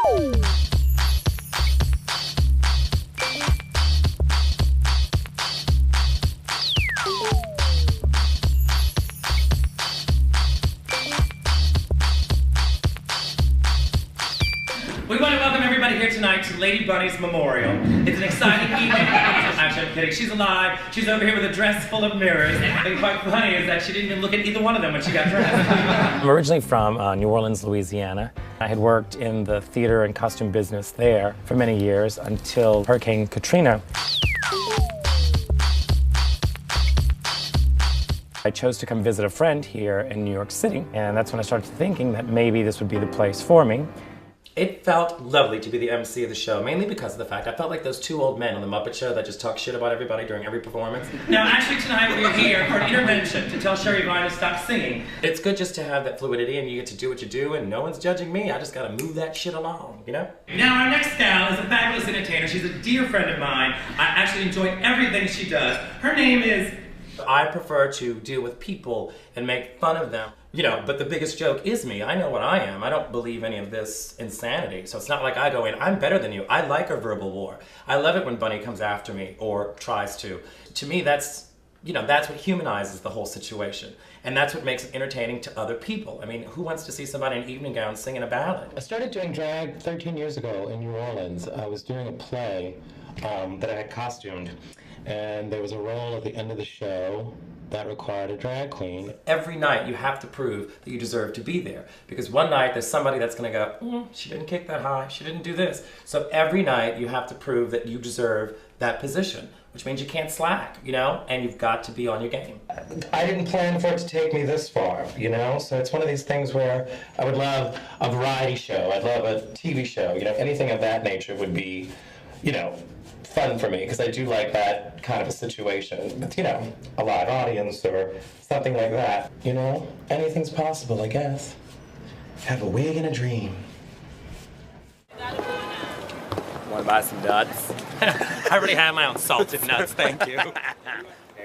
We want to welcome everybody here tonight to Lady Bunny's memorial. It's an exciting evening. Actually, I'm kidding. She's alive. She's over here with a dress full of mirrors. And quite funny is that she didn't even look at either one of them when she got dressed. I'm originally from New Orleans, Louisiana. I had worked in the theater and costume business there for many years until Hurricane Katrina. I chose to come visit a friend here in New York City, and that's when I started thinking that maybe this would be the place for me. It felt lovely to be the MC of the show, mainly because of the fact I felt like those two old men on the Muppet Show that just talk shit about everybody during every performance. Now, actually tonight we're here for an intervention to tell Sherry Vine to stop singing. It's good just to have that fluidity and you get to do what you do and no one's judging me. I just gotta move that shit along, you know? Now, our next gal is a fabulous entertainer. She's a dear friend of mine. I actually enjoy everything she does. Her name is... I prefer to deal with people and make fun of them. You know, but the biggest joke is me. I know what I am. I don't believe any of this insanity. So it's not like I go in, I'm better than you. I like a verbal war. I love it when Bunny comes after me or tries to. To me, that's, you know, that's what humanizes the whole situation. And that's what makes it entertaining to other people. I mean, who wants to see somebody in an evening gown singing a ballad? I started doing drag 13 years ago in New Orleans. I was doing a play that I had costumed. And there was a role at the end of the show that required a drag queen. Every night you have to prove that you deserve to be there. Because one night there's somebody that's gonna go, she didn't kick that high, she didn't do this. So every night you have to prove that you deserve that position, which means you can't slack, you know? And you've got to be on your game. I didn't plan for it to take me this far, you know? So it's one of these things where I would love a variety show, I'd love a TV show, you know? Anything of that nature would be, you know, fun for me, because I do like that kind of a situation with, you know, a live audience or something like that, you know? Anything's possible, I guess. Have a wig and a dream. Want to buy some nuts? I already have my own salted nuts, thank you.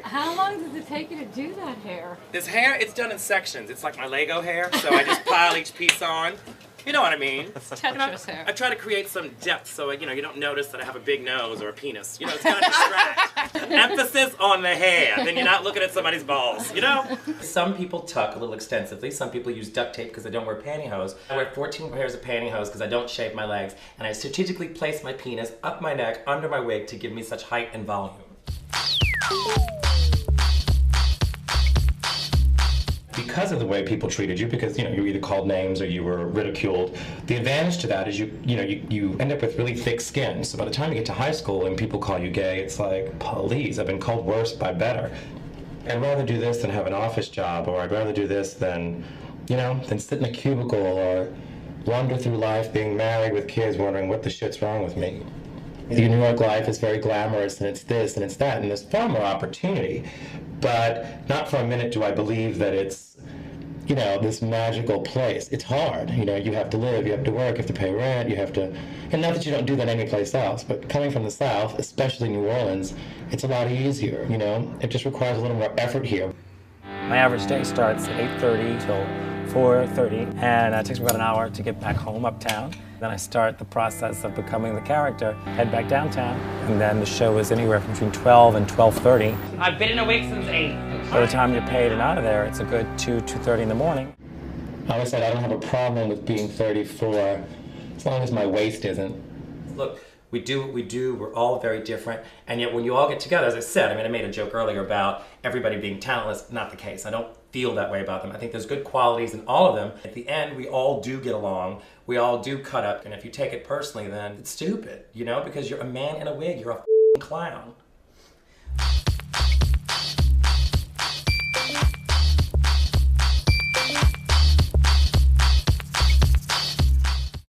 How long does it take you to do that hair? This hair, it's done in sections. It's like my Lego hair, so I just pile each piece on. You know what I mean? Tetris hair. I try to create some depth so, you know, you don't notice that I have a big nose or a penis. You know, it's gonna distract. Emphasis on the hair, then you're not looking at somebody's balls, you know? Some people tuck a little extensively. Some people use duct tape because they don't wear pantyhose. I wear 14 pairs of pantyhose because I don't shave my legs, and I strategically place my penis up my neck, under my wig, to give me such height and volume. Because of the way people treated you, because, you know, you were either called names or you were ridiculed, the advantage to that is you end up with really thick skin. So by the time you get to high school and people call you gay, it's like, please, I've been called worse by better. I'd rather do this than have an office job, or I'd rather do this than, you know, than sit in a cubicle or wander through life being married with kids wondering what the shit's wrong with me. The New York life is very glamorous, and it's this and it's that, and there's far more opportunity. But not for a minute do I believe that it's, you know, this magical place. It's hard. You know, you have to live, you have to work, you have to pay rent, you have to, and not that you don't do that anyplace else, but coming from the South, especially New Orleans, it's a lot easier, you know? It just requires a little more effort here. My average day starts at 8:30 till 4:30, and it takes me about an hour to get back home uptown. Then I start the process of becoming the character, head back downtown, and then the show is anywhere from between 12 and 12:30. I've been in a wig since 8. By the time you're paid and out of there, it's a good 2:30 in the morning. I always said I don't have a problem with being 34, as long as my waist isn't. Look, we do what we do, we're all very different, and yet when you all get together, as I said, I mean, I made a joke earlier about everybody being talentless. Not the case. I don't feel that way about them. I think there's good qualities in all of them. At the end, we all do get along, we all do cut up, and if you take it personally, then it's stupid, you know, because you're a man in a wig, you're a clown.